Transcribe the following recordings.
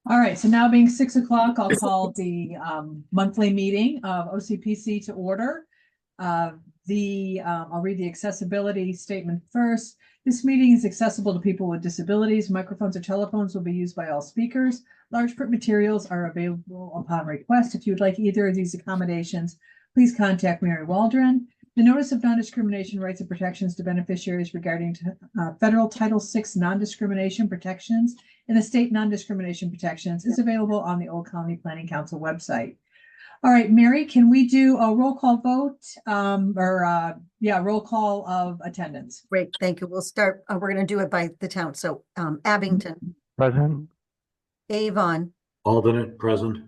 All right, so now being 6 o'clock, I'll call the monthly meeting of OCPC to order. I'll read the accessibility statement first. This meeting is accessible to people with disabilities. Microphones or telephones will be used by all speakers. Large print materials are available upon request. If you would like either of these accommodations, please contact Mary Waldron. The Notice of Non-Discrimination Rights and Protections to Beneficiaries regarding federal Title VI non-discrimination protections and the state non-discrimination protections is available on the Old Colony Planning Council website. All right, Mary, can we do a roll call vote roll call of attendance? Great, thank you. We'll start, we're going to do it by the town. So Abington. Present. Avon. Alternate, present.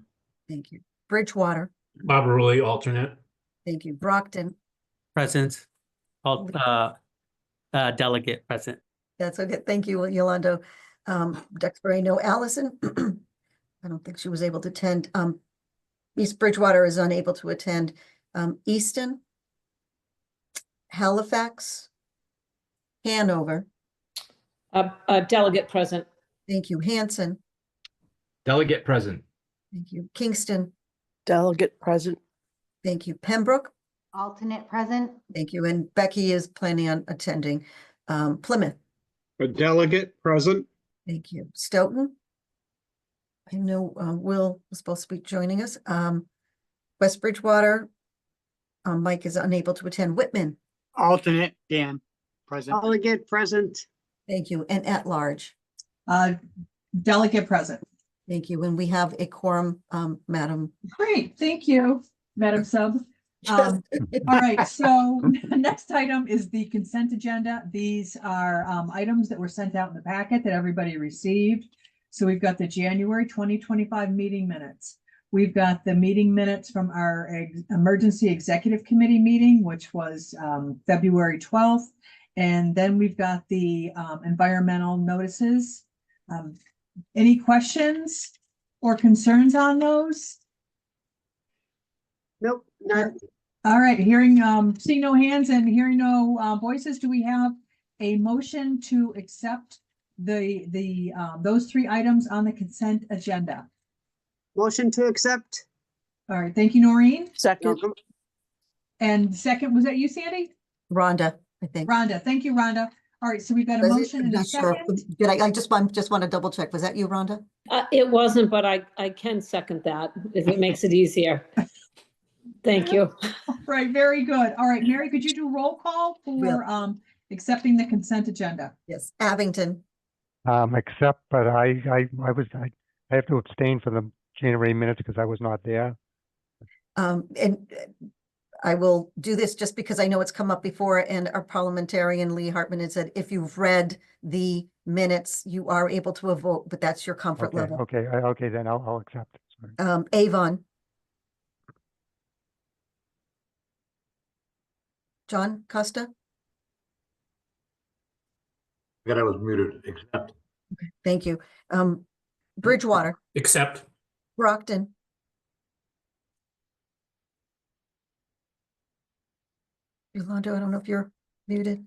Thank you. Bridgewater. Bob Rulli, alternate. Thank you. Brockton. Present. Delegate present. That's okay. Thank you, Yolando. Duxbury, no. Allison. I don't think she was able to attend. East Bridgewater is unable to attend. Easton. Halifax. Hanover. Delegate present. Thank you. Hanson. Delegate present. Thank you. Kingston. Delegate present. Thank you. Pembroke. Alternate present. Thank you. And Becky is planning on attending. Plymouth. A delegate present. Thank you. Stoughton. I know Will was supposed to be joining us. West Bridgewater. Mike is unable to attend. Whitman. Alternate, Dan, present. Delegate present. Thank you. And at large. Delegate present. Thank you. And we have a quorum, Madam. Great, thank you, Madam Sub. All right, so next item is the consent agenda. These are items that were sent out in the packet that everybody received. So we've got the January 2025 meeting minutes. We've got the meeting minutes from our emergency executive committee meeting, which was February 12th. And then we've got the environmental notices. Any questions or concerns on those? Nope, none. All right, seeing no hands and hearing no voices, do we have a motion to accept those three items on the consent agenda? Motion to accept. All right, thank you, Noreen. Second. And second, was that you, Sandy? Rhonda, I think. Rhonda, thank you, Rhonda. All right, so we've got a motion and a second. Did I just want to double check. Was that you, Rhonda? It wasn't, but I can second that if it makes it easier. Thank you. Right, very good. All right, Mary, could you do roll call for accepting the consent agenda? Yes. Abington. Except, but I have to abstain for the January minutes because I was not there. And I will do this just because I know it's come up before, and our parliamentarian Lee Hartman has said, if you've read the minutes, you are able to vote, but that's your comfort level. Okay, okay, then I'll accept. Sorry. Avon. John Costa. I was muted, accept. Okay, thank you. Bridgewater. Accept. Brockton. Yolando, I don't know if you're muted.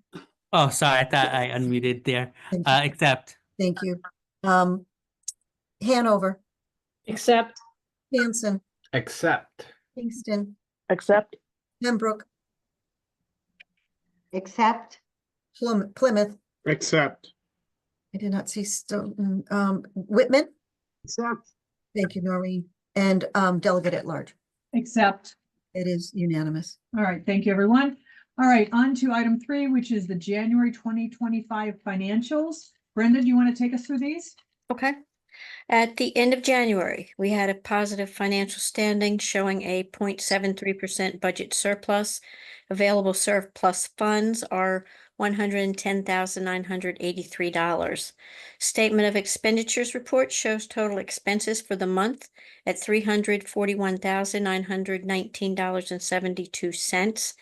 Oh, sorry. I thought I unmuted there. Thank you. Accept. Thank you. Hanover. Accept. Hanson. Accept. Kingston. Accept. Pembroke. Accept. Plymouth. Accept. I did not see Stoughton. Whitman. Accept. Thank you, Noreen. And delegate at large. Accept. It is unanimous. All right, thank you, everyone. All right, on to item 3, which is the January 2025 financials. Brenda, do you want to take us through these? Okay. At the end of January, we had a positive financial standing showing a 0.73% budget surplus. Available surplus funds are $110,983. Statement of expenditures report shows total expenses for the month at $341,919.72.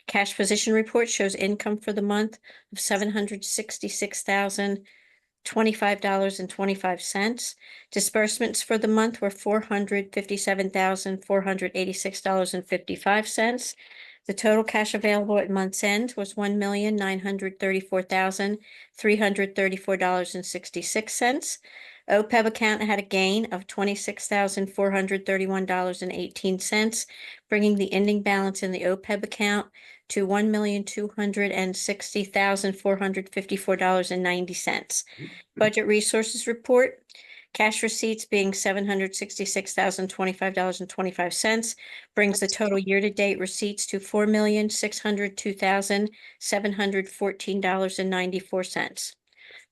Cash position report shows income for the month of $766,025.25. Disbursements for the month were $457,486.55. The total cash available at month's end was $1,934,334.66. OPEB account had a gain of $26,431.18, bringing the ending balance in the OPEB account to $1,260,454.90. Budget resources report, cash receipts being $766,025.25, brings the total year-to-date receipts to $4,602,714.94.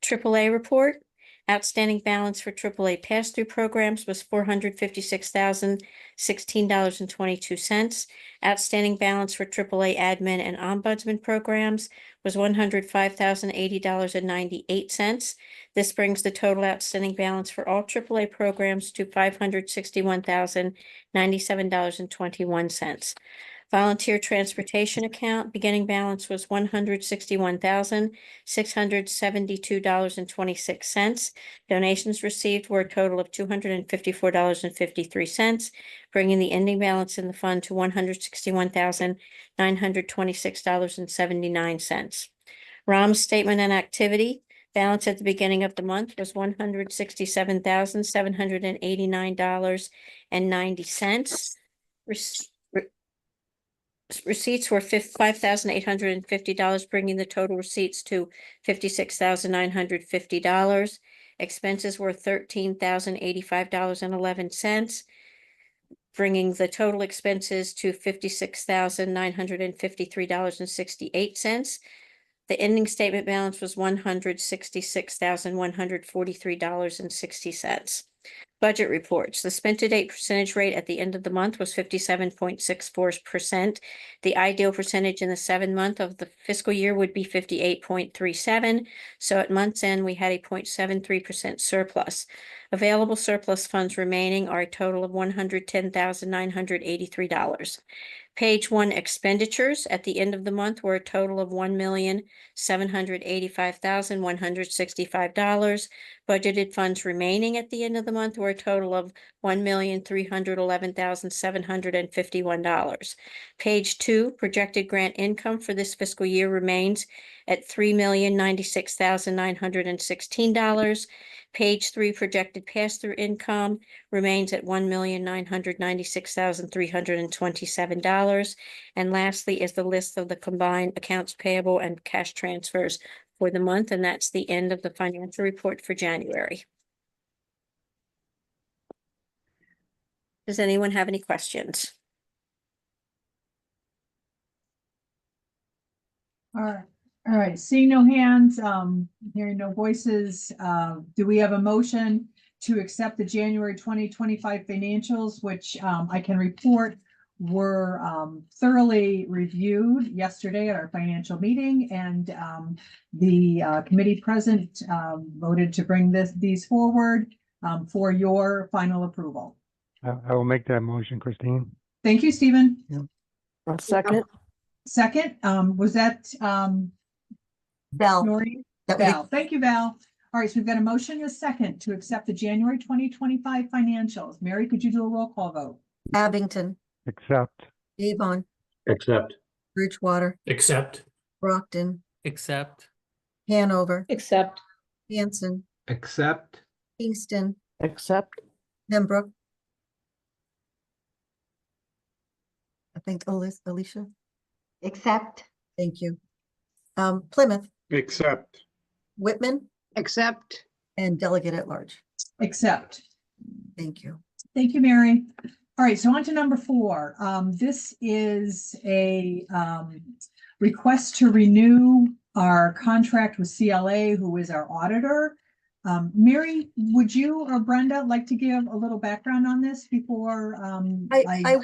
AAA report, outstanding balance for AAA pass-through programs was $456,016.22. Outstanding balance for AAA admin and ombudsman programs was $105,080.98. This brings the total outstanding balance for all AAA programs to $561,097.21. Volunteer transportation account, beginning balance was $161,672.26. Donations received were a total of $254.53, bringing the ending balance in the fund to $161,926.79. ROM's statement and activity, balance at the beginning of the month was $167,789.90. Receipts were $5,850, bringing the total receipts to $56,950. Expenses were $13,085.11, bringing the total expenses to $56,953.68. The ending statement balance was $166,143.60. Budget reports. The spent to date percentage rate at the end of the month was 57.64%. The ideal percentage in the 7th month of the fiscal year would be 58.37. So at month's end, we had a 0.73% surplus. Available surplus funds remaining are a total of $110,983. Page 1 expenditures at the end of the month were a total of $1,785,165. Budgeted funds remaining at the end of the month were a total of $1,311,751. Page 2 projected grant income for this fiscal year remains at $3,096,916. Page 3 projected pass-through income remains at $1,996,327. And lastly is the list of the combined accounts payable and cash transfers for the month, and that's the end of the financial report for January. Does anyone have any questions? All right, seeing no hands, hearing no voices, do we have a motion to accept the January 2025 financials, which I can report were thoroughly reviewed yesterday at our financial meeting, and the committee present voted to bring these forward for your final approval. I will make that motion, Christine. Thank you, Stephen. I'll second. Second, was that Val. Noreen? that was- Val, thank you, Val. All right, so we've got a motion and a second to accept the January 2025 financials. Mary, could you do a roll call vote? Abington, Accept. Avon, Accept. Bridgewater, Accept. Brockton, Accept. Hanover, Accept. Hanson, Accept. Kingston, Accept. Pembroke. I think Alicia, Accept. thank you. Plymouth, Accept. Whitman, Accept. and Delegate at Large. Accept. Thank you. Thank you, Mary. All right, so on to number 4. This is a request to renew our contract with CLA, who is our auditor. Mary, would you or Brenda like to give a little background on this before I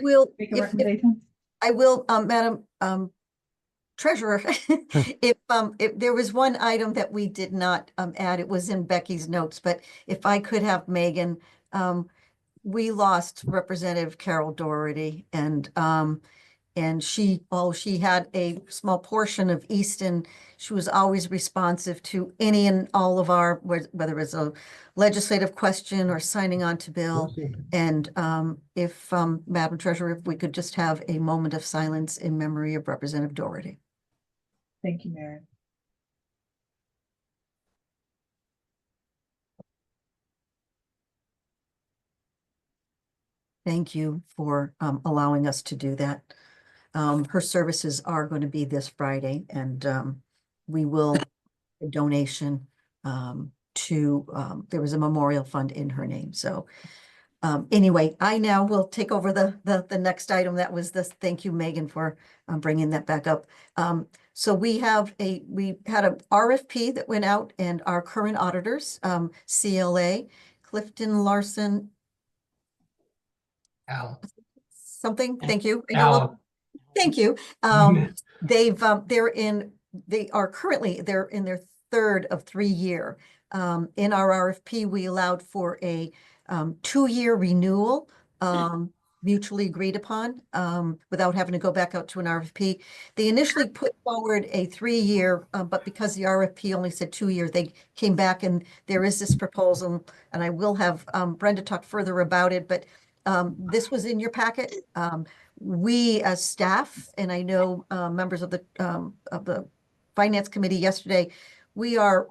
will, make a if recommendation? I will, Madam Treasurer, if there was one item that we did not add, it was in Becky's notes, but if I could have Megan, we lost Representative Carol Doherty, and she had a small portion of Easton. She was always responsive to any and all of our, whether it's a legislative question or signing on to bill. And if Madam Treasurer, if we could just have a moment of silence in memory of Representative Doherty. Thank you, Mary. thank you for allowing us to do that. Her services are going to be this Friday, and we will a donation to there was a memorial fund in her name. So anyway, I now will take over the next item. That was this. Thank you, Megan, for bringing that back up. So we had a RFP that went out, and our current auditors, CLA, Clifton Larson, Al. something. Thank you. I know, Al. thank you. They are currently, they're in their third of 3-year. In our RFP, we allowed for a 2-year renewal, mutually agreed upon, without having to go back out to an RFP. They initially put forward a 3-year, but because the RFP only said 2 years, they came back, and there is this proposal, and I will have Brenda talk further about it, but this was in your packet. We as staff, and I know members of the Finance Committee yesterday, we are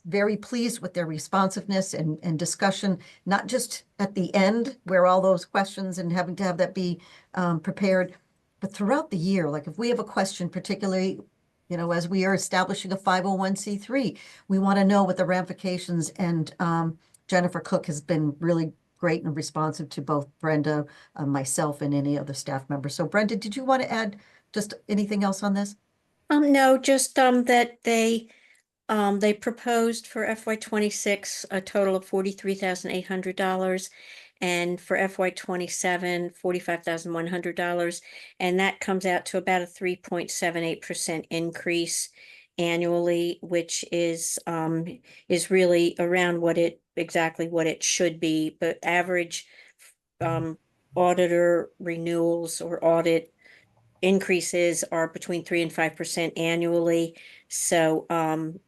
very pleased with their responsiveness and discussion, not just at the end where all those questions and having to have that be prepared, but throughout the year. Like if we have a question, particularly, as we are establishing a 501c3, we want to know what the ramifications, and Jennifer Cook has been really great and responsive to both Brenda, myself, and any other staff members. So Brenda, did you want to add just anything else on this? No, just that they proposed for FY26 a total of $43,800, and for FY27 $45,100, and that comes out to about a 3.78% increase annually, which is really around exactly what it should be. But average auditor renewals or audit increases are between 3% and 5% annually. So, and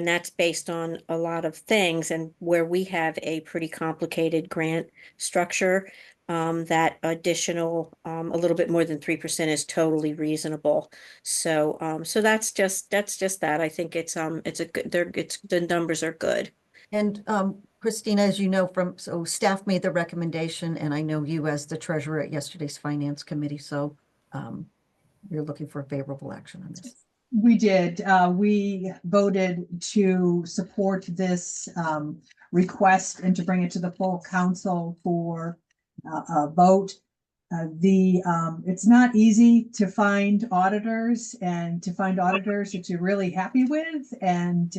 that's based on a lot of things, and where we have a pretty complicated grant structure, that additional, a little bit more than 3% is totally reasonable. So, that's just that. I think it's a good, the numbers are good. And Christina, as you know, so staff made the recommendation, and I know you as the treasurer at yesterday's Finance Committee, so you're looking for a favorable action on this. We did. We voted to support this request and to bring it to the full council for a vote. It's not easy to find auditors, and to find auditors that you're really happy with and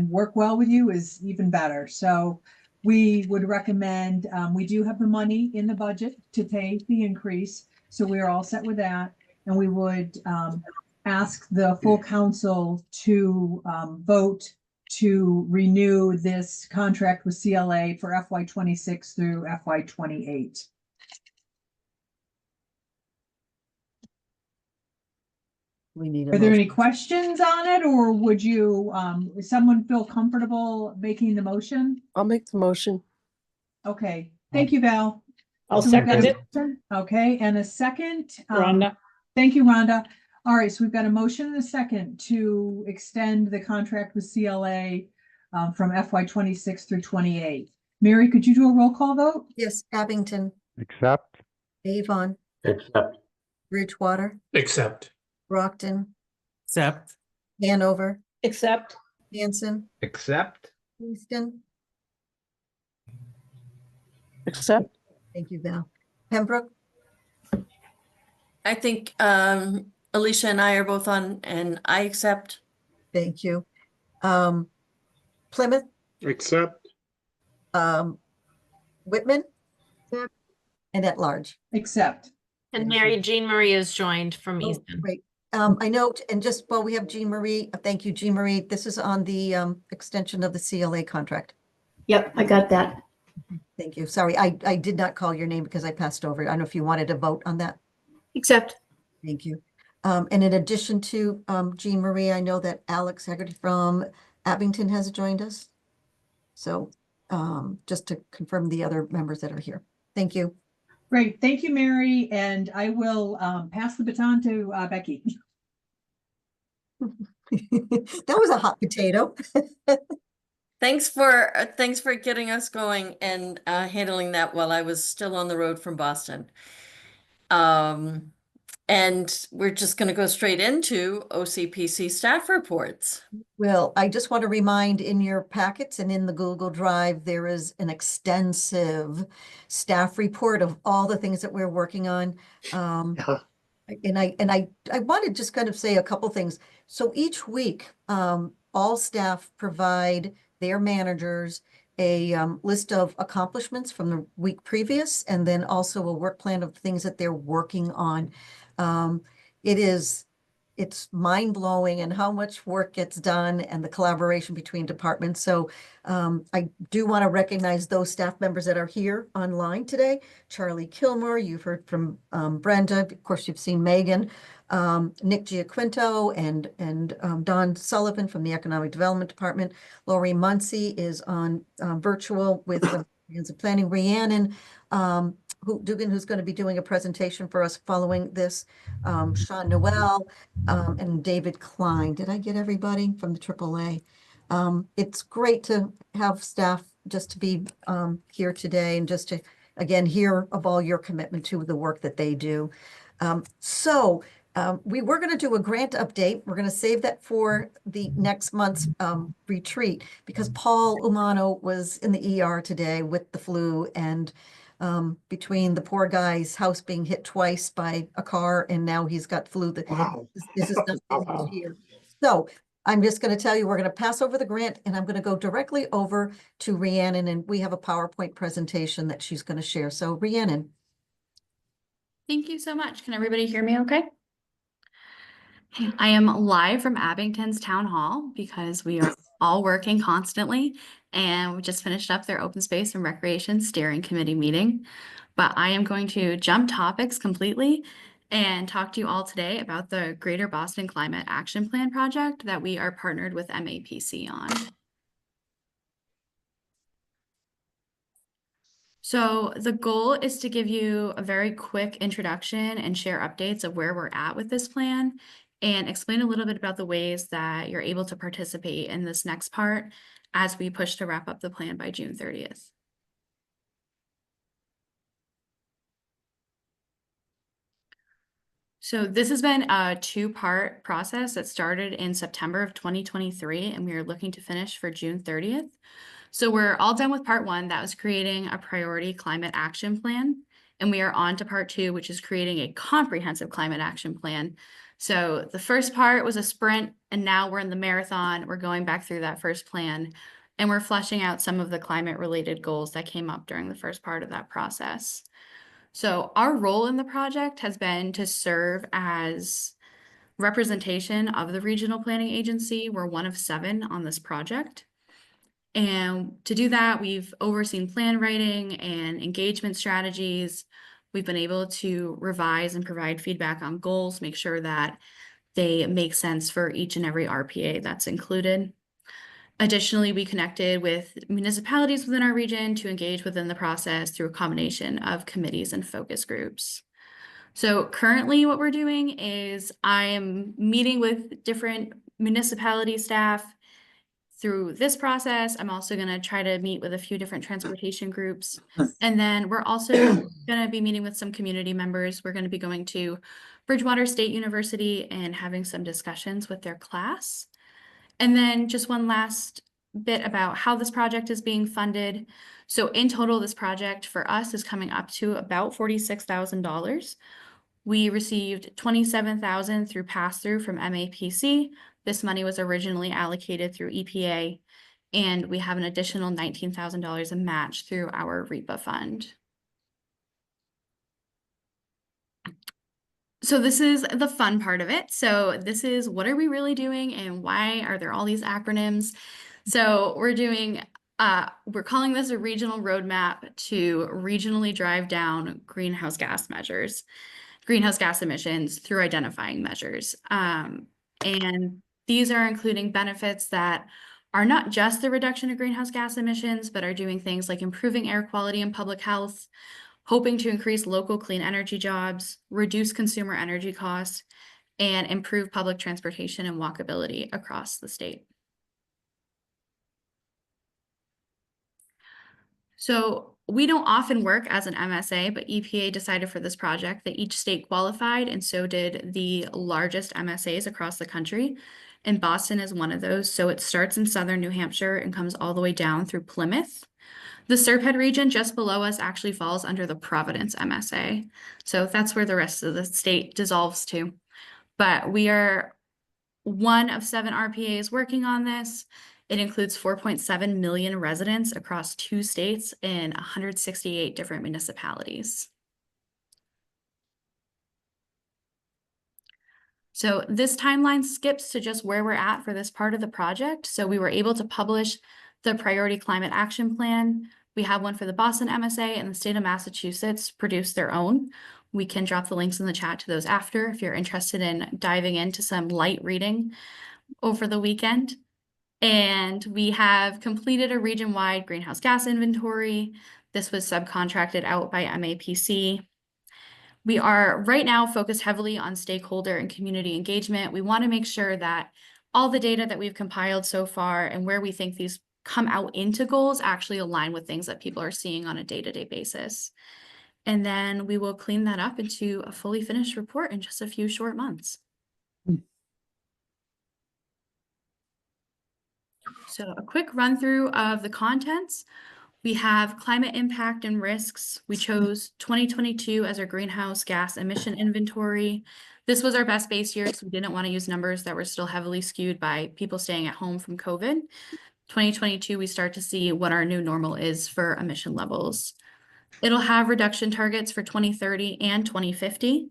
work well with you is even better. So we would recommend, we do have the money in the budget to pay the increase, so we are all set with that. And we would ask the full council to vote to renew this contract with CLA for FY26 through FY28. We need a Are there motion. any questions on it, or would you, someone feel comfortable making the motion? I'll make the motion. Okay, thank you, Val. I'll So we've got second a- it. Okay, and a second. Rhonda. Thank you, Rhonda. All right, so we've got a motion and a second to extend the contract with CLA from FY26 through 28. Mary, could you do a roll call vote? Yes, Abington, Accept. Avon, Accept. Bridgewater, Accept. Brockton, Accept. Hanover, Accept. Hanson, Accept. Houston. Accept. Thank you, Val. Pembroke, I think Alicia and I are both on, and I accept. thank you. Plymouth, Accept. Whitman, Accept. and at large. Accept. And Mary Jean Marie is joined from Oh, Easton. great. I note, and just while we have Jean Marie, thank you, Jean Marie. This is on the extension of the CLA contract. Yep, I got that. Thank you. Sorry, I did not call your name because I passed over it. I don't know if you wanted to vote on that. Accept. Thank you. And in addition to Jean Marie, I know that Alex Haggerty from Abington has joined us. So just to confirm the other members that are here. Thank you. Great, thank you, Mary, and I will pass the baton to Becky. That was a hot potato. Thanks for getting us going and handling that while I was still on the road from Boston. And we're just going to go straight into OCPC staff reports. Well, I just want to remind, in your packets and in the Google Drive, there is an extensive staff report of all the things that we're working on. And I want to just kind of say a couple things. So each week, all staff provide their managers a list of accomplishments from the week previous, and then also a work plan of things that they're working on. It's mind-blowing and how much work gets done and the collaboration between departments. So I do want to recognize those staff members that are here online today. Charlie Kilmore, you've heard from Brenda. Of course, you've seen Megan, Nick Giaquinto, and Don Sullivan from the Economic Development Department. Lori Muncy is on virtual with the Comprehensive Planning. Rhiannon Dugan, who's going to be doing a presentation for us following this, Sean Noel, and David Klein. Did I get everybody from the AAA? It's great to have staff just to be here today and just to, again, hear of all your commitment to the work that they do. We were going to do a grant update. We're going to save that for the next month's retreat, because Paul Umano was in the ER today with the flu, and between the poor guy's house being hit twice by a car and now he's got flu, this is not here. So I'm just going to tell you, we're going to pass over the grant, and I'm going to go directly over to Rhiannon, and we have a PowerPoint presentation that she's going to share. So Rhiannon. Thank you so much. Can everybody hear me okay? I am live from Abington's Town Hall because we are all working constantly, and we just finished up their Open Space and Recreation Steering Committee meeting. But I am going to jump topics completely and talk to you all today about the Greater Boston Climate Action Plan project that we are partnered with MAPC on. So the goal is to give you a very quick introduction and share updates of where we're at with this plan, and explain a little bit about the ways that you're able to participate in this next part as we push to wrap up the plan by June 30th. So this has been a two-part process that started in September of 2023, and we are looking to finish for June 30th. So we're all done with part one, that was creating a priority climate action plan. And we are on to part two, which is creating a comprehensive climate action plan. So the first part was a sprint, and now we're in the marathon. We're going back through that first plan, and we're fleshing out some of the climate related goals that came up during the first part of that process. So our role in the project has been to serve as representation of the regional planning agency. We're one of 7 on this project. And to do that, we've overseen plan writing and engagement strategies. We've been able to revise and provide feedback on goals, make sure that they make sense for each and every RPA that's included. Additionally, we connected with municipalities within our region to engage within the process through a combination of committees and focus groups. So currently what we're doing is I am meeting with different municipality staff through this process. I'm also going to try to meet with a few different transportation groups. And then we're also going to be meeting with some community members. We're going to be going to Bridgewater State University and having some discussions with their class. And then just one last bit about how this project is being funded. So in total, this project for us is coming up to about $46,000. We received $27,000 through pass-through from MAPC. This money was originally allocated through EPA, and we have an additional $19,000 in match through our REPA fund. So this is the fun part of it. So this is, what are we really doing and why are there all these acronyms? So we're doing, we're calling this a regional roadmap to regionally drive down greenhouse gas emissions through identifying measures. And these are including benefits that are not just the reduction of greenhouse gas emissions, but are doing things like improving air quality and public health, hoping to increase local clean energy jobs, reduce consumer energy costs, and improve public transportation and walkability across the state. So we don't often work as an MSA, but EPA decided for this project that each state qualified, and so did the largest MSAs across the country. And Boston is one of those. So it starts in southern New Hampshire and comes all the way down through Plymouth. The Serpent region just below us actually falls under the Providence MSA. So that's where the rest of the state dissolves to. But we are one of 7 RPAs working on this. It includes 4.7 million residents across 2 states and 168 different municipalities. So this timeline skips to just where we're at for this part of the project. So we were able to publish the Priority Climate Action Plan. We have one for the Boston MSA, and the state of Massachusetts produced their own. We can drop the links in the chat to those after if you're interested in diving into some light reading over the weekend. And we have completed a region-wide greenhouse gas inventory. This was subcontracted out by MAPC. We are right now focused heavily on stakeholder and community engagement. We want to make sure that all the data that we've compiled so far and where we think these come out into goals actually align with things that people are seeing on a day-to-day basis. And then we will clean that up into a fully finished report in just a few short months. So a quick run through of the contents. We have climate impact and risks. We chose 2022 as our greenhouse gas emission inventory. This was our best base year, so we didn't want to use numbers that were still heavily skewed by people staying at home from COVID. 2022, we start to see what our new normal is for emission levels. It'll have reduction targets for 2030 and 2050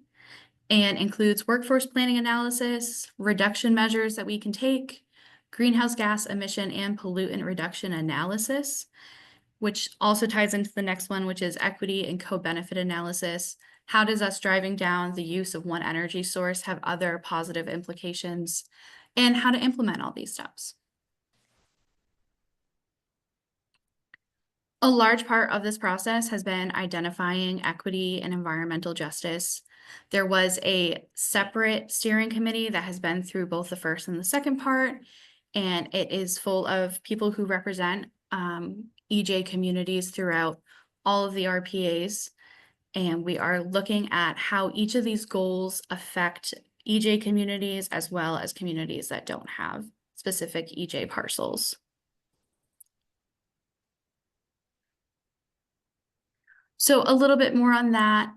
and includes workforce planning analysis, reduction measures that we can take, greenhouse gas emission and pollutant reduction analysis, which also ties into the next one, which is equity and co-benefit analysis. How does us driving down the use of one energy source have other positive implications, and how to implement all these steps? A large part of this process has been identifying equity and environmental justice. There was a separate steering committee that has been through both the first and the second part, and it is full of people who represent EJ communities throughout all of the RPAs. And we are looking at how each of these goals affect EJ communities as well as communities that don't have specific EJ parcels. So a little bit more on that.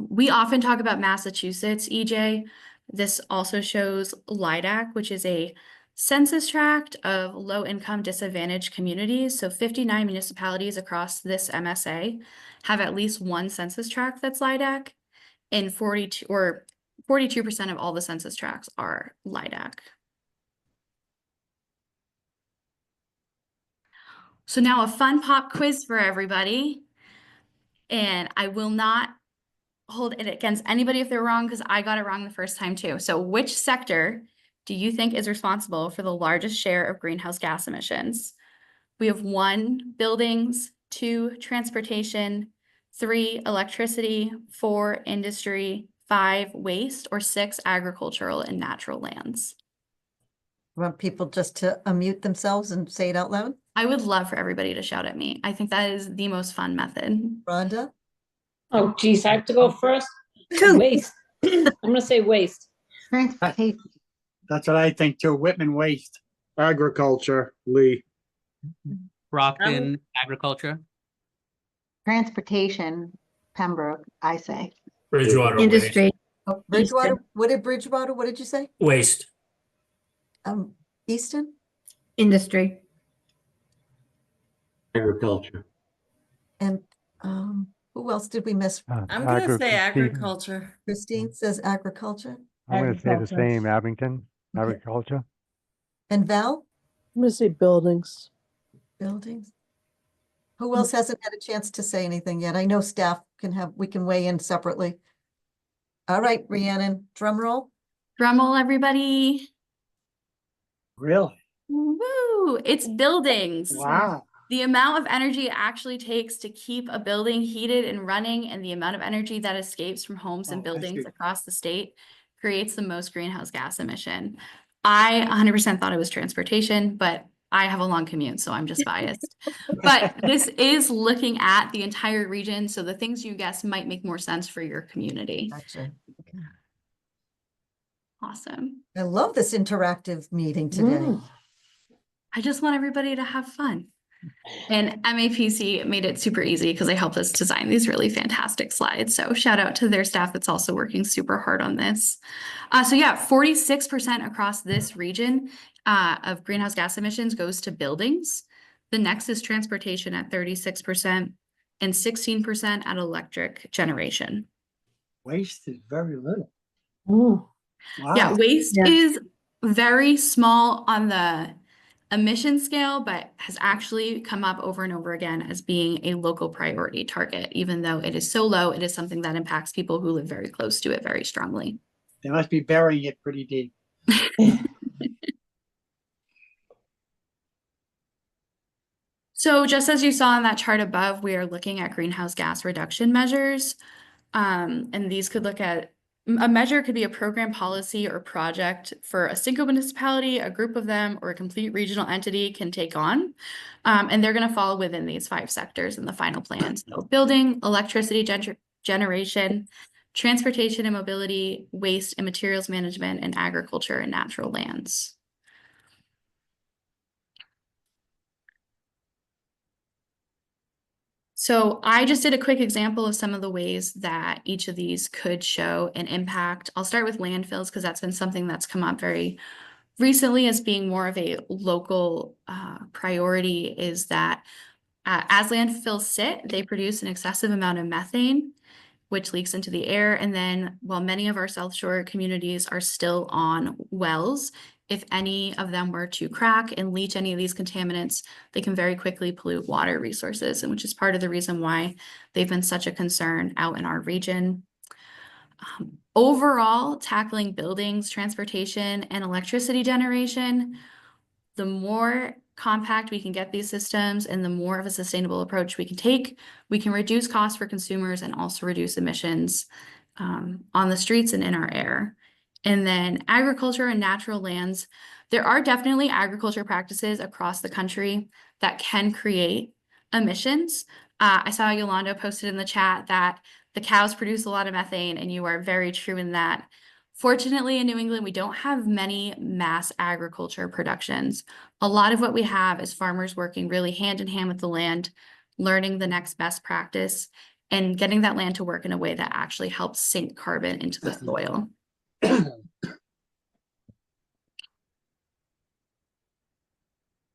We often talk about Massachusetts EJ. This also shows LIDAC, which is a census tract of low-income disadvantaged communities. So 59 municipalities across this MSA have at least one census tract that's LIDAC, and 42% of all the census tracts are LIDAC. So now a fun pop quiz for everybody. And I will not hold it against anybody if they're wrong, because I got it wrong the first time too. So which sector do you think is responsible for the largest share of greenhouse gas emissions? We have 1, buildings, 2, transportation, 3, electricity, 4, industry, 5, waste, or 6, agricultural and natural lands. Want people just to unmute themselves and say it out loud? I would love for everybody to shout at me. I think that is the most fun method. Rhonda? Oh, geez, I have to go first. Waste. I'm gonna say waste. Transportation. That's what I think too. Whitman Waste. Agriculture, Lee. Brockton Agriculture. Transportation, Pembroke, I say. Bridgewater. Industry. Oh, Bridgewater, what did you say? Waste. Easton? Industry. Agriculture. And who else did we miss? I'm gonna say agriculture. Christine says agriculture. I'm going to say the Agriculture. same, Abington, agriculture. And Val? I'm gonna say buildings. Buildings. Who else hasn't had a chance to say anything yet? I know staff we can weigh in separately. All right, Rhiannon, drum roll. Drum roll, everybody. Really? Woo! It's buildings. Wow. The amount of energy it actually takes to keep a building heated and running, and the amount of energy that escapes from homes and I buildings see. across the state creates the most greenhouse gas emission. I 100% thought it was transportation, but I have a long commute, so I'm just biased. But this is looking at the entire region, so the things you guessed might make more sense for your community. Gotcha. Awesome. I love this interactive meeting today. I just want everybody to have fun. And MAPC made it super easy because they helped us design these really fantastic slides. So shout out to their staff that's also working super hard on this. So yeah, 46% across this region of greenhouse gas emissions goes to buildings. The next is transportation at 36% and 16% at electric generation. Waste is very little. Yeah, Wow. waste is very small on the emission scale, but has actually come up over and over again as being a local priority target. Even though it is so low, it is something that impacts people who live very close to it very strongly. They must be burying it pretty deep. So just as you saw on that chart above, we are looking at greenhouse gas reduction measures. And these could look at a measure could be a program, policy, or project for a single municipality, a group of them, or a complete regional entity can take on. And they're going to fall within these 5 sectors in the final plan. So building, electricity generation, transportation and mobility, waste and materials management, and agriculture and natural lands. So I just did a quick example of some of the ways that each of these could show an impact. I'll start with landfills because that's been something that's come up very recently as being more of a local priority, is that as landfills sit, they produce an excessive amount of methane, which leaks into the air. And then while many of our South Shore communities are still on wells, if any of them were to crack and leach any of these contaminants, they can very quickly pollute water resources, and which is part of the reason why they've been such a concern out in our region. Overall, tackling buildings, transportation, and electricity generation, the more compact we can get these systems and the more of a sustainable approach we can take, we can reduce costs for consumers and also reduce emissions on the streets and in our air. And then agriculture and natural lands, there are definitely agriculture practices across the country that can create emissions. I saw Yolanda posted in the chat that the cows produce a lot of methane, and you are very true in that. Fortunately, in New England, we don't have many mass agriculture productions. A lot of what we have is farmers working really hand in hand with the land, learning the next best practice, and getting that land to work in a way that actually helps sink carbon into the soil.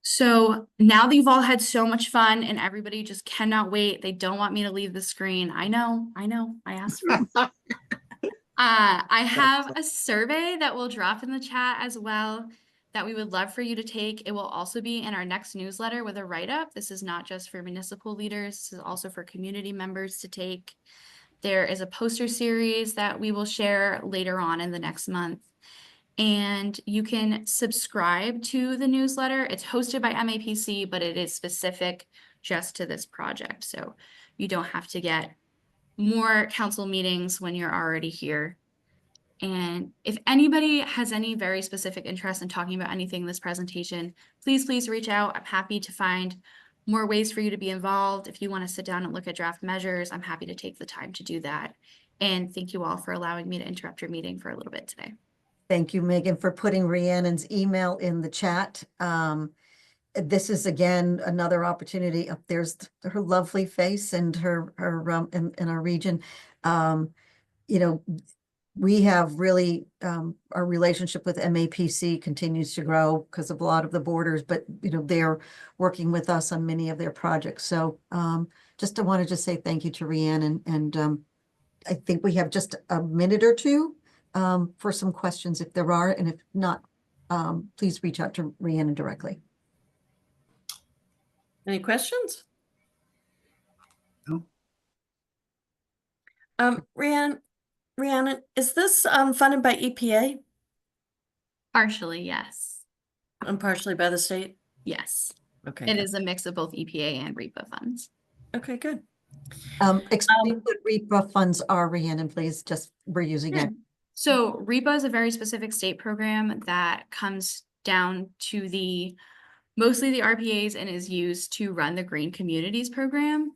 So now that you've all had so much fun and everybody just cannot wait, they don't want me to leave the screen. I know, I asked for it. I have a survey that will drop in the chat as well that we would love for you to take. It will also be in our next newsletter with a write-up. This is not just for municipal leaders, this is also for community members to take. There is a poster series that we will share later on in the next month. And you can subscribe to the newsletter. It's hosted by MAPC, but it is specific just to this project. So you don't have to get more council meetings when you're already here. And if anybody has any very specific interest in talking about anything in this presentation, please reach out. I'm happy to find more ways for you to be involved. If you want to sit down and look at draft measures, I'm happy to take the time to do that. And thank you all for allowing me to interrupt your meeting for a little bit today. Thank you, Megan, for putting Rhiannon's email in the chat. This is again another opportunity. Up there's her lovely face and her in our region. You know, we have really our relationship with MAPC continues to grow because of a lot of the borders, but you know, they're working with us on many of their projects. So just wanted to say thank you to Rhiannon, and I think we have just a minute or two for some questions if there are, and if not, please reach out to Rhiannon directly. Any questions? No. Rhiannon, is this funded by EPA Partially, yes. and partially by the state? Yes. Okay. It good. is a mix of both EPA and REPA funds. Okay, good. Explain what REPA funds are, Rhiannon, please. Just we're using it. So REPA is a very specific state program that comes down to the mostly the RPAs and is used to run the Green Communities program.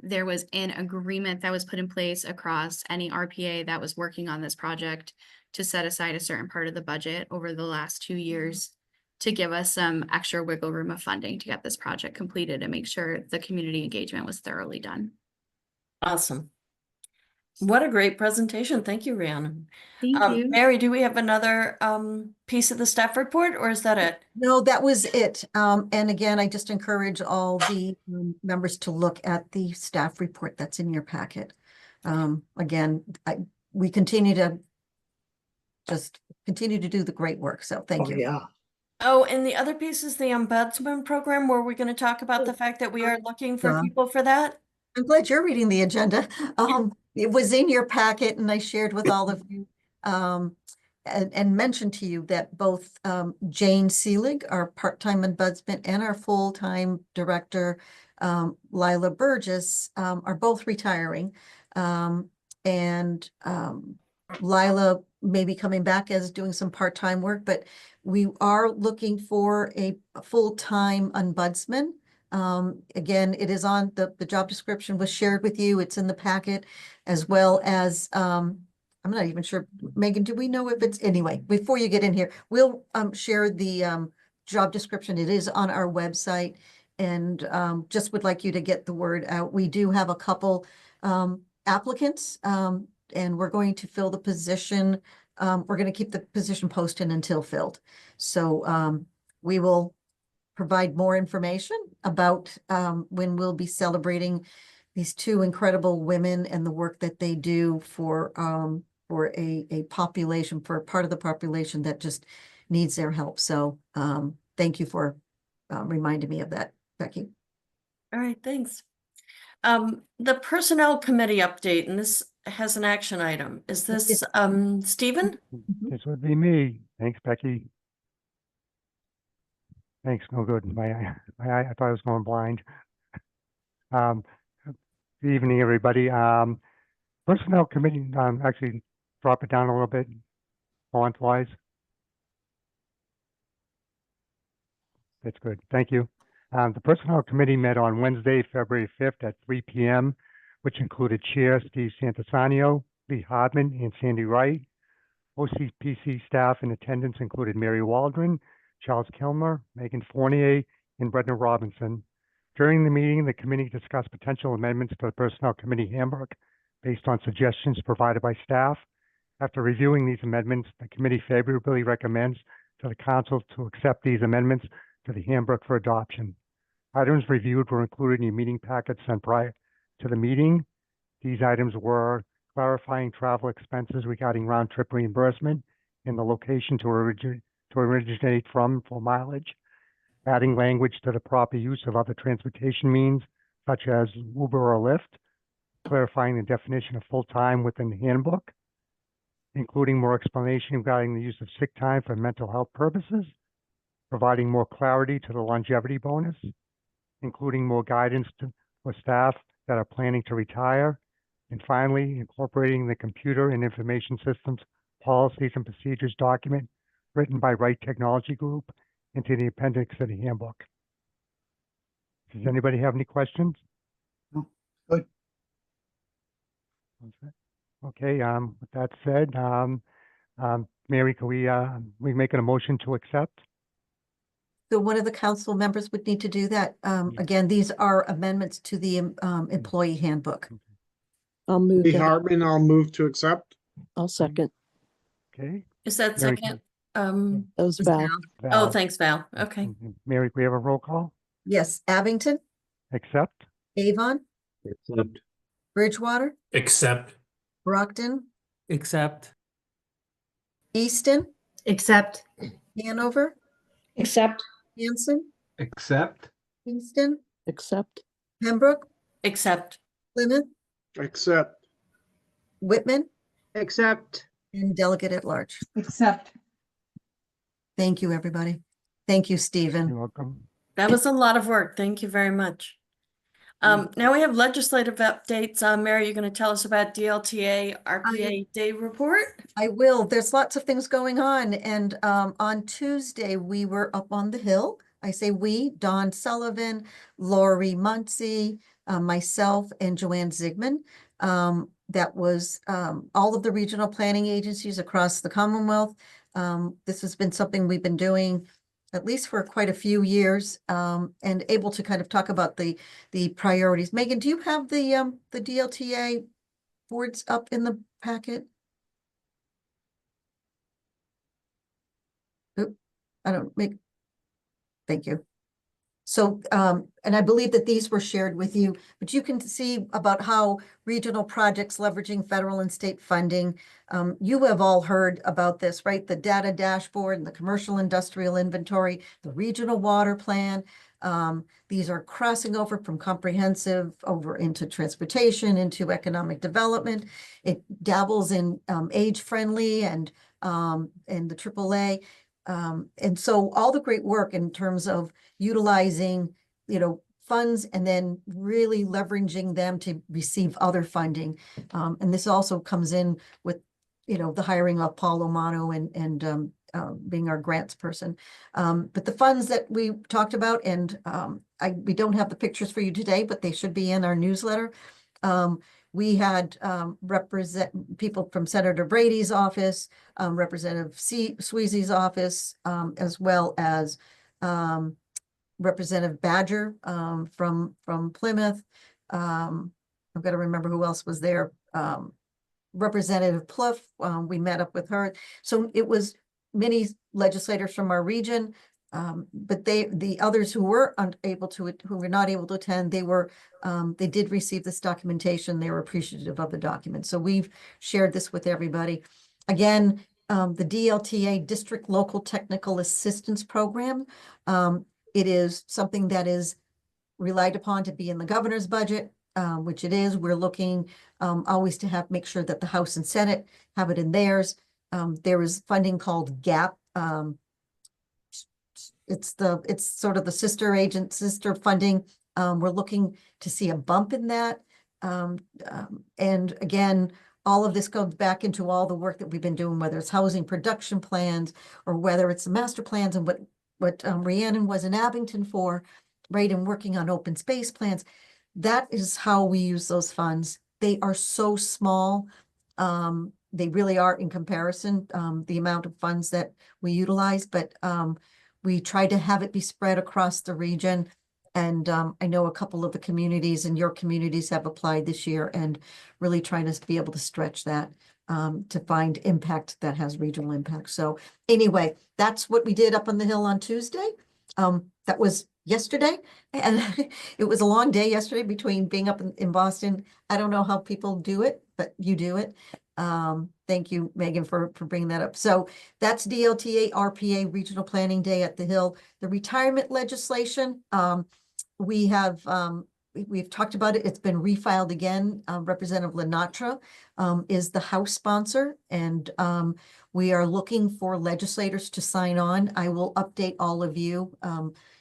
There was an agreement that was put in place across any RPA that was working on this project to set aside a certain part of the budget over the last 2 years to give us some extra wiggle room of funding to get this project completed and make sure the community engagement was thoroughly done. Awesome. What a great presentation. Thank you, Rhiannon. Thank you. Mary, do we have another piece of the staff report, or is that it? No, that was it. And again, I just encourage all the members to look at the staff report that's in your packet. Again, we continue to do the great work. So thank you. Yeah. Oh, and the other piece is the ombudsman program, where we're going to talk about the fact that we are looking for Yeah. people for that. I'm glad you're reading the agenda. It was in your packet and I shared with all of you and mentioned to you that both Jane Seelig, our part-time ombudsman, and our full-time director, Lila Burgess, are both retiring. Lila may be coming back as doing some part-time work, but we are looking for a full-time ombudsman. Again, it is on the job description was shared with you. It's in the packet, as well as, I'm not even sure, Megan, do we know if it's, anyway, before you get in here, we'll share the job description. It is on our website, and just would like you to get the word out. We do have a couple applicants, and we're going to fill the position. We're going to keep the position posted until filled. So we will provide more information about when we'll be celebrating these two incredible women and the work that they do for a population, for a part of the population that just needs their help. So thank you for reminding me of that, Becky. All right, thanks. The Personnel Committee update, and this has an action item. Is this Stephen? This would be me. Thanks, Becky. Thanks, no good. I thought I was going blind. Good evening, everybody. Personnel Committee, actually drop it down a little bit, font-wise. That's good, thank you. The Personnel Committee met on Wednesday, February 5th at 3 p.m., which included Chair Steve Santasanio, Lee Hardman, and Sandy Wright. OCPC staff in attendance included Mary Waldron, Charles Kilmer, Megan Fournier, and Brendan Robinson. During the meeting, the committee discussed potential amendments to the Personnel Committee handbook based on suggestions provided by staff. After reviewing these amendments, the committee favorably recommends to the council to accept these amendments to the handbook for adoption. Items reviewed were included in your meeting packets sent prior to the meeting. These items were clarifying travel expenses regarding round-trip reimbursement and the location to originate from for mileage, adding language to the proper use of other transportation means, such as Uber or Lyft, clarifying the definition of full-time within the handbook, including more explanation regarding the use of sick time for mental health purposes, providing more clarity to the longevity bonus, including more guidance for staff that are planning to retire, and finally, incorporating the computer and information systems policies and procedures document written by Wright Technology Group into the appendix of the handbook. Does anybody have any questions? No. Good. Okay, with that said, Mary, can we making a motion to accept? So one of the council members would need to do that. Again, these are amendments to the employee handbook. I'll move Lee that. Hartman, I'll move to accept. I'll second. Okay. Is that Mary, second? That was Is Val. Val. Oh, Val. thanks, Val. Okay. Mary, can we have a roll call? Yes, Abington, Accept? Avon, Accept. Bridgewater, Accept. Brockton, Accept. Easton, Accept. Hanover, Except, Hanson, Accept. Kingston, Accept. Pembroke, Accept. Plymouth, Accept. Whitman, Accept. and Delegate at Large. Except, Thank you, everybody. Thank you, You're Stephen. welcome. That was a lot of work. Thank you very much. Now we have legislative updates. Mary, you're going to tell us about DLTA RPA Day Report? I will. There's lots of things going on. And on Tuesday, we were up on the Hill I say we, Don Sullivan, Lori Muncy, myself, and Joanne Zigman. That was all of the regional planning agencies across the Commonwealth. This has been something we've been doing at least for quite a few years, and able to kind of talk about the priorities. Megan, do you have the DLTA boards up in the packet? Oop, I don't make, thank you. So, and I believe that these were shared with you, but you can see about how regional projects leveraging federal and state funding. You have all heard about this, right? The data dashboard and the commercial industrial inventory, the regional water plan. These are crossing over from comprehensive over into transportation, into economic development. It dabbles in age-friendly and the AAA. And so all the great work in terms of utilizing, funds and then really leveraging them to receive other funding. And this also comes in with, the hiring of Paul Omano and being our grants person. But the funds that we talked about, and we don't have the pictures for you today, but they should be in our newsletter. We had people from Senator Brady's office, Representative Sweezy's office, as well as Representative Badger from Plymouth. I've got to remember who else was there. Representative Plouffe, we met up with her. So it was many legislators from our region. But the others who were who were not able to attend, they did receive this documentation. They were appreciative of the document. So we've shared this with everybody. Again, the DLTA District Local Technical Assistance Program. It is something that is relied upon to be in the governor's budget, which it is. We're looking always to make sure that the House and Senate have it in theirs. There is funding called GAP. It's sort of the sister funding. We're looking to see a bump in that. And again, all of this goes back into all the work that we've been doing, whether it's housing production plans or whether it's the master plans and what Rhiannon was in Abington for, right? And working on open space plans. That is how we use those funds. They are so small. They really are in comparison, the amount of funds that we utilize, but we try to have it be spread across the region. And I know a couple of the communities and your communities have applied this year and really trying to be able to stretch that to find impact that has regional impact. So anyway, that's what we did up on the Hill on Tuesday. That was yesterday. And it was a long day yesterday between being up in Boston. I don't know how people do it, but you do it. Thank you, Megan, for bringing that up. So that's DLTA RPA Regional Planning Day at the Hill. The retirement legislation, we've talked about it. It's been refiled again. Representative Lenatra is the House sponsor, and we are looking for legislators to sign on. I will update all of you.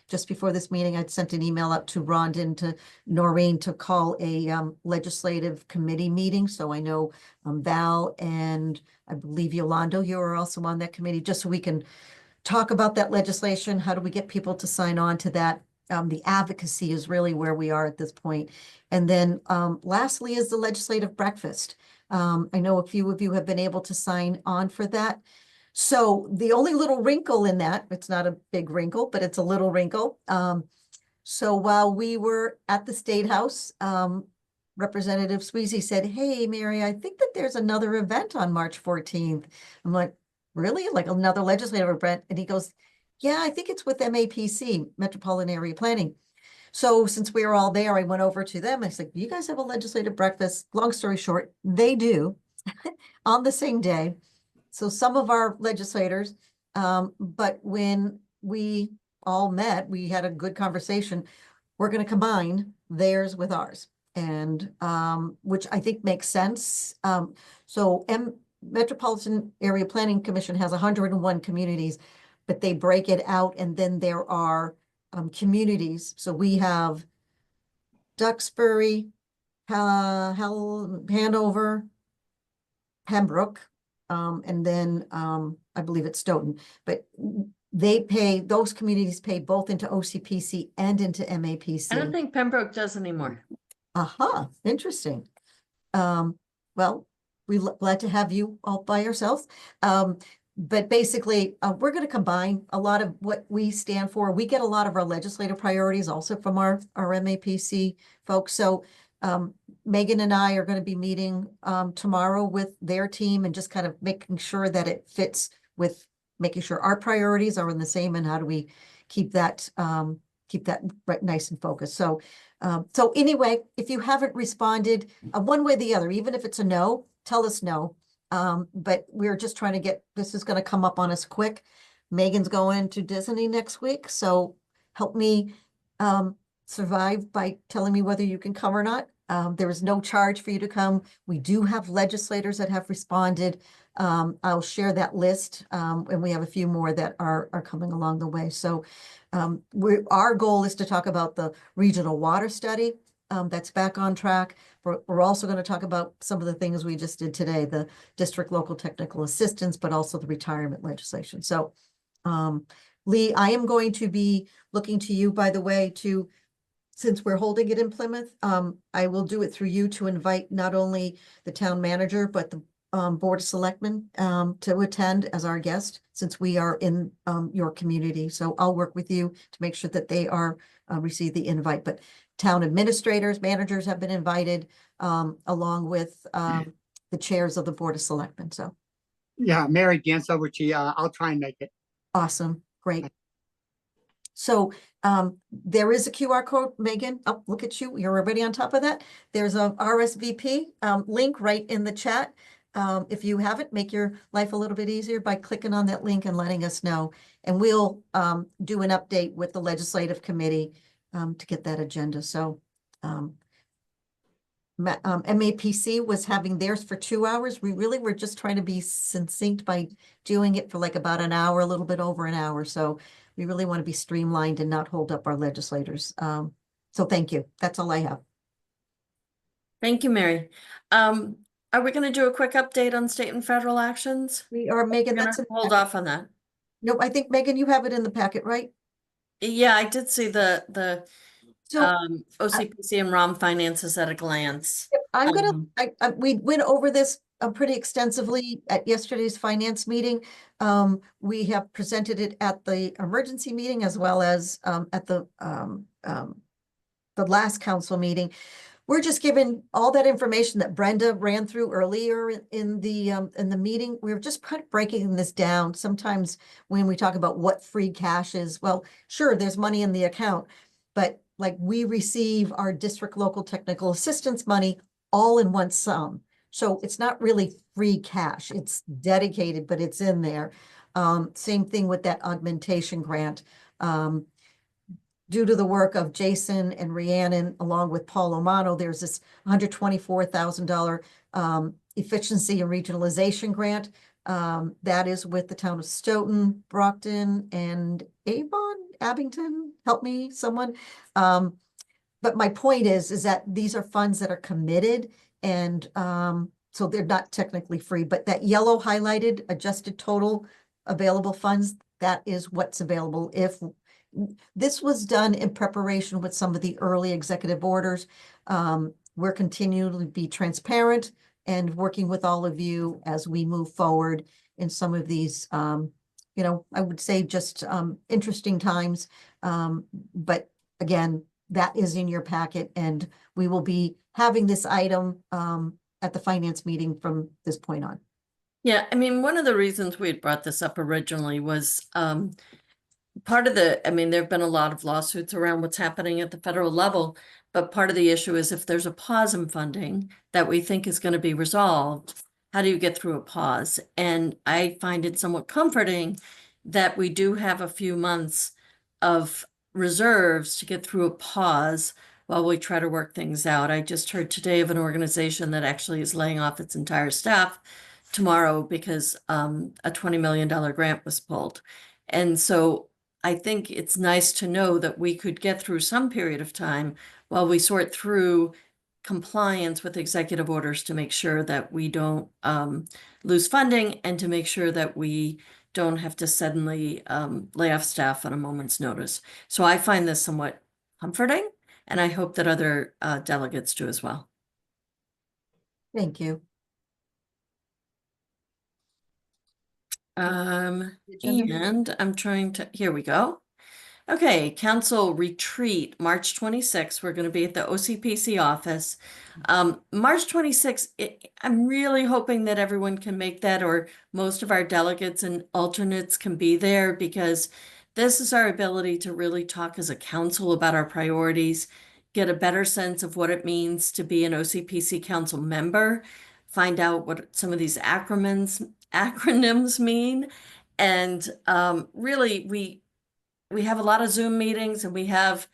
Just before this meeting, I'd sent an email up to Rhonda and to Noreen to call a legislative committee meeting. So I know Val and I believe Yolando, you are also on that committee, just so we can talk about that legislation. How do we get people to sign on to that? The advocacy is really where we are at this point. And then lastly is the legislative breakfast. I know a few of you have been able to sign on for that. So the only little wrinkle in that, it's not a big wrinkle, but it's a little wrinkle. So while we were at the State House, Representative Sweezy said, "Hey, Mary, I think that there's another event on March 14th. I'm like, really? Like another legislative event? And he goes, yeah, I think it's with MAPC, Metropolitan Area Planning. So since we were all there, I went over to them. I said, you guys have a legislative breakfast? Long story short, they do on the same day. So some of our legislators, but when we all met, we had a good conversation. We're going to combine theirs with ours, and which I think makes sense. So Metropolitan Area Planning Commission has 101 communities, but they break it out, and then there are communities. So we have Duxbury, Hanover, Pembroke, and then I believe it's Stoughton. But those communities pay both into OCPC and into MAPC. I don't think Pembroke does anymore. Aha, interesting. Well, glad to have you all by yourselves. But basically, we're going to combine a lot of what we stand for. We get a lot of our legislative priorities also from our MAPC folks. So Megan and I are going to be meeting tomorrow with their team and just kind of making sure that it fits with making sure our priorities are in the same, and how do we keep that right, nice and focused. So so anyway, if you haven't responded one way or the other, even if it's a no, tell us no. But we're just trying to get, this is going to come up on us quick. Megan's going to Disney next week, so help me survive by telling me whether you can come or not. There is no charge for you to come. We do have legislators that have responded. I'll share that list, and we have a few more that are coming along the way. So our goal is to talk about the regional water study. That's back on track. We're also going to talk about some of the things we just did today, the district local technical assistance, but also the retirement legislation. So Lee, I am going to be looking to you, by the way, since we're holding it in Plymouth, I will do it through you to invite not only the town manager, but the Board of Selectmen to attend as our guest, since we are in your community. So I'll work with you to make sure that they are receive the invite. But town administrators, managers have been invited, along with the chairs of the Board of Selectmen. So Yeah, Mary, dance over to you. I'll try and make it. awesome, great. So there is a QR code, Megan. Oh, look at you. You're already on top of that. There's a RSVP link right in the chat. If you haven't, make your life a little bit easier by clicking on that link and letting us know. And we'll do an update with the legislative committee to get that agenda. So MAPC was having theirs for 2 hours. We really were just trying to be succinct by doing it for like about an hour, a little bit over an hour. So we really want to be streamlined and not hold up our legislators. So thank you. That's all I have. Thank you, Mary. Are we going to do a quick update on state and federal actions? We are, Megan, We're that's gonna hold off on that. No, I think, Megan, you have it in the packet, right? Yeah, I did see the So OCPC and ROM finances at a glance. I'm gonna, we went over this pretty extensively at yesterday's finance meeting. We have presented it at the emergency meeting as well as at the last council meeting. We're just given all that information that Brenda ran through earlier in the meeting. We're just kind of breaking this down. Sometimes when we talk about what free cash is, well, sure, there's money in the account, but like we receive our district local technical assistance money all in one sum. So it's not really free cash. It's dedicated, but it's in there. Same thing with that augmentation grant. Due to the work of Jason and Rhiannon, along with Paul Omano, there's this $124,000 efficiency and regionalization grant. That is with the town of Stoughton, Brockton, and Abington. Help me, someone. But my point is that these are funds that are committed, and so they're not technically free. But that yellow highlighted adjusted total available funds, that is what's available. If this was done in preparation with some of the early executive orders, we're continuing to be transparent and working with all of you as we move forward in some of these, you know, I would say just interesting times. But again, that is in your packet, and we will be having this item at the finance meeting from this point on. Yeah, I mean, one of the reasons we had brought this up originally was part of there have been a lot of lawsuits around what's happening at the federal level, but part of the issue is if there's a pause in funding that we think is going to be resolved, how do you get through a pause? And I find it somewhat comforting that we do have a few months of reserves to get through a pause while we try to work things out. I just heard today of an organization that actually is laying off its entire staff tomorrow because a $20 million grant was pulled. And so I think it's nice to know that we could get through some period of time while we sort through compliance with executive orders to make sure that we don't lose funding, and to make sure that we don't have to suddenly lay off staff on a moment's notice. So I find this somewhat comforting, and I hope that other delegates do as well. Thank you. agenda? And I'm trying to, here we go. Okay, council retreat, March 26th. We're going to be at the OCPC office. March 26th, I'm really hoping that everyone can make that, or most of our delegates and alternates can be there, because this is our ability to really talk as a council about our priorities, get a better sense of what it means to be an OCPC council member, find out what some of these acronyms mean. And really, we have a lot of Zoom meetings, and we have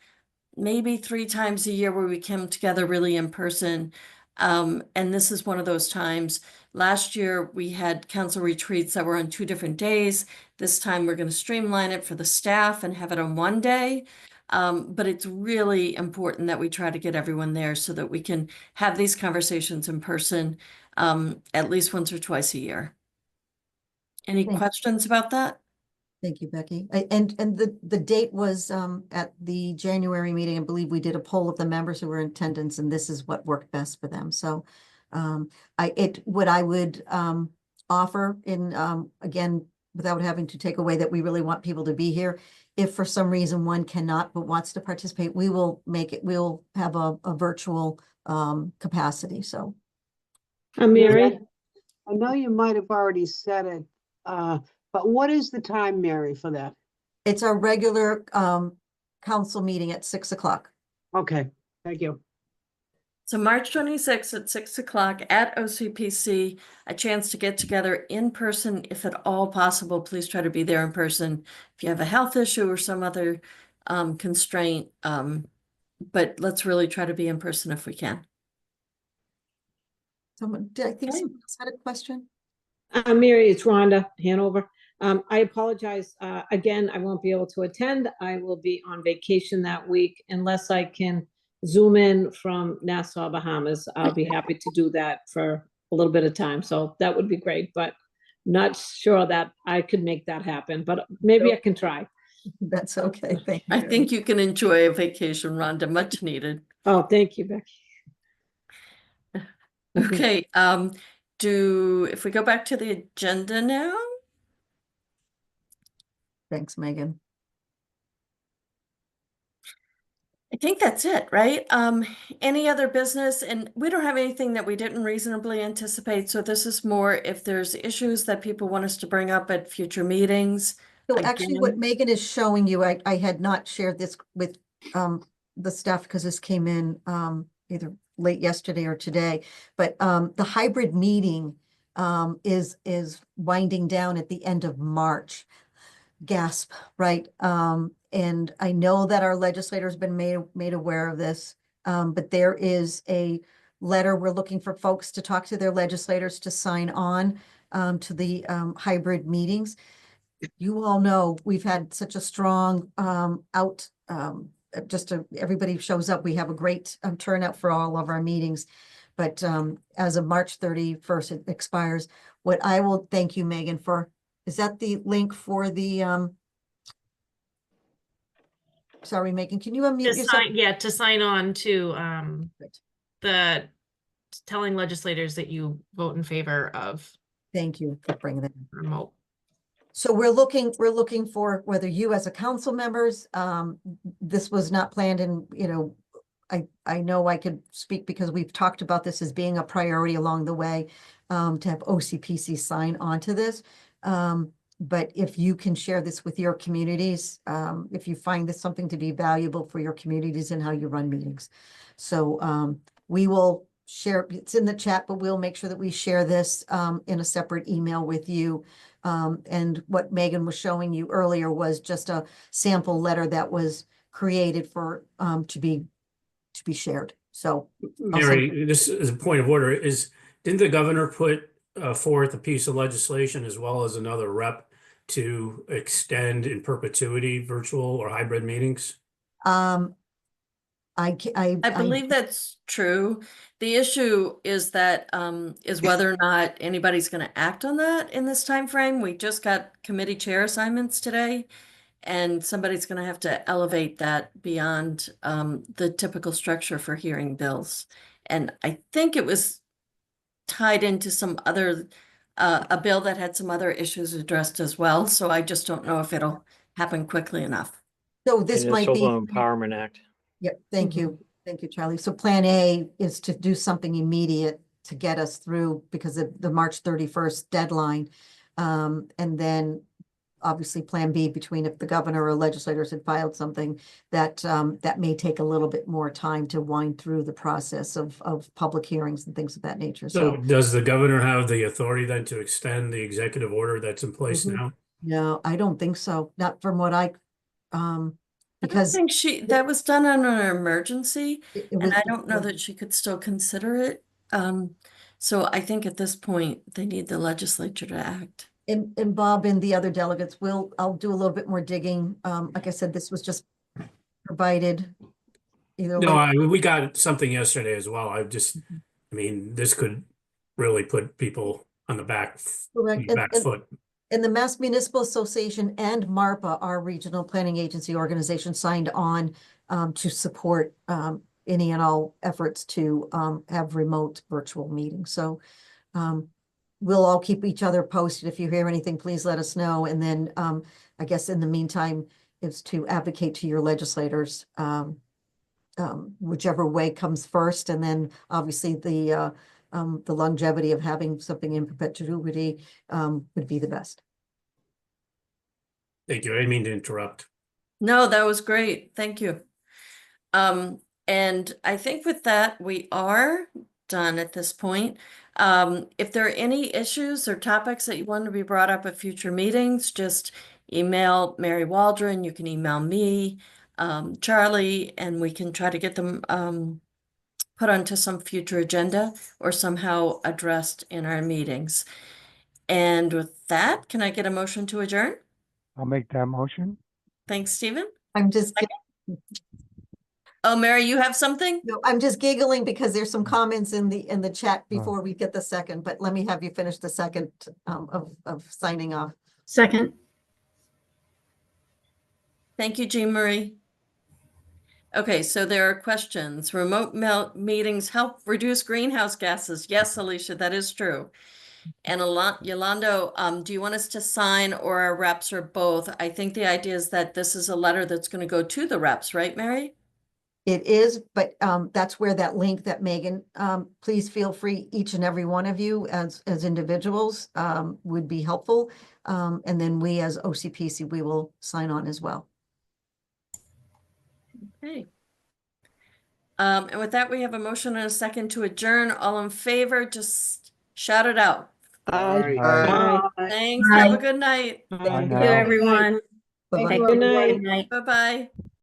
maybe 3 times a year where we come together really in person. And this is one of those times. Last year, we had council retreats that were on 2 different days. This time, we're going to streamline it for the staff and have it on one day. But it's really important that we try to get everyone there so that we can have these conversations in person at least once or twice a year. Any questions about that? Thank you, Becky. And the date was at the January meeting. I believe we did a poll of the members who were in attendance, and this is what worked best for them. So what I would offer in again, without having to take away that we really want people to be here. If for some reason one cannot but wants to participate, we will make it, we'll have a virtual capacity. So Mary? I know you might have already said it, but what is the time, Mary, for that? it's our regular council meeting at 6 o'clock. Okay, thank you. So March 26th at 6 o'clock at OCPC, a chance to get together in person. If at all possible, please try to be there in person. If you have a health issue or some other constraint, but let's really try to be in person if we can. Someone, I think someone else had a question. Mary, it's Rhonda Hanover. I apologize. Again, I won't be able to attend. I will be on vacation that week unless I can Zoom in from Nassau, Bahamas. I'll be happy to do that for a little bit of time. So that would be great, but not sure that I could make that happen, but maybe I can try. That's okay. Thank you. I think you can enjoy a vacation, Rhonda, much needed. Oh, thank you, Becky. Okay, if we go back to the agenda now. Thanks, Megan. I think that's it, right? Any other business? And we don't have anything that we didn't reasonably anticipate. So this is more if there's issues that people want us to bring up at future meetings. So actually what Again. Megan is showing you, I had not shared this with the staff because this came in either late yesterday or today, but the hybrid meeting is winding down at the end of March. Gasp, right? And I know that our legislators been made aware of this, but there is a letter. We're looking for folks to talk to their legislators to sign on to the hybrid meetings. You all know we've had such a strong everybody shows up. We have a great turnout for all of our meetings. But as of March 31st, it expires. What I will thank you, Megan, for, is that the link for the, sorry, Megan, can you unmute yourself? To sign on to the telling legislators that you vote in favor of. Thank you for bringing that. Remote. So we're looking for whether you as a council members, this was not planned, and I know I could speak because we've talked about this as being a priority along the way, to have OCPC sign on to this. But if you can share this with your communities, if you find this something to be valuable for your communities and how you run meetings. So we will share, it's in the chat, but we'll make sure that we share this in a separate email with you. And what Megan was showing you earlier was just a sample letter that was created for to be shared. So Mary, this is a point of order. Didn't the governor put forth a piece of legislation as well as another rep to extend in perpetuity virtual or hybrid meetings? I believe that's true. The issue is that, is whether or not anybody's gonna act on that in this time frame. We just got committee chair assignments today. And somebody's gonna have to elevate that beyond, the typical structure for hearing bills. And I think it was tied into some other, a bill that had some other issues addressed as well. So I just don't know if it'll happen quickly enough. So this might be. Empowerment Act. Yep, thank you. Thank you, Charlie. So Plan A is to do something immediate to get us through because of the March 31st deadline. And then obviously Plan B between if the governor or legislators had filed something that that may take a little bit more time to wind through the process of public hearings and things of that nature. So does the governor have the authority then to extend the executive order that's in place Mhm. now? No, I don't think so. Not from what I because I think that was done on an emergency, it and was- I don't know that she could still consider it. So I think at this point, they need the legislature to act. And Bob and the other delegates I'll do a little bit more digging. Like I said, this was just provided. Either No, way. we got something yesterday as well. I mean, this could really put people on the back Correct. foot. And the Mass Municipal Association and MARPA, our regional planning agency organization, signed on to support any and all efforts to have remote virtual meetings. So we'll all keep each other posted. If you hear anything, please let us know. And then I guess in the meantime is to advocate to your legislators whichever way comes first. And then obviously the longevity of having something in perpetuity would be the best. Thank you. I didn't mean to interrupt. No, that was great. Thank you. And I think with that, we are done at this point. If there are any issues or topics that you want to be brought up at future meetings, just email Mary Waldron. You can email me, Charlie, and we can try to get them put onto some future agenda or somehow addressed in our meetings. And with that, can I get a motion to adjourn? I'll make that motion. Thanks, Stephen. I'm just Oh, Mary, you have something? No, I'm just giggling because there's some comments in the chat before we get the second, but let me have you finish the second of signing off. Second. Thank you, Jean Marie. Okay, so there are questions. Remote meetings help reduce greenhouse gases. Yes, Alicia, that is true. And Yolando, do you want us to sign or our reps or both? I think the idea is that this is a letter that's going to go to the reps, right, Mary? It is, but that's where that link that Megan, please feel free, each and every one of you as individuals would be helpful. And then we as OCPC, we will sign on as well. Okay. And with that, we have a motion and a second to adjourn. All in favor, just shout it out. Aye. Thanks. Have a good night. Bye Thank you, now. everyone. Bye-bye. Good night. Bye-bye.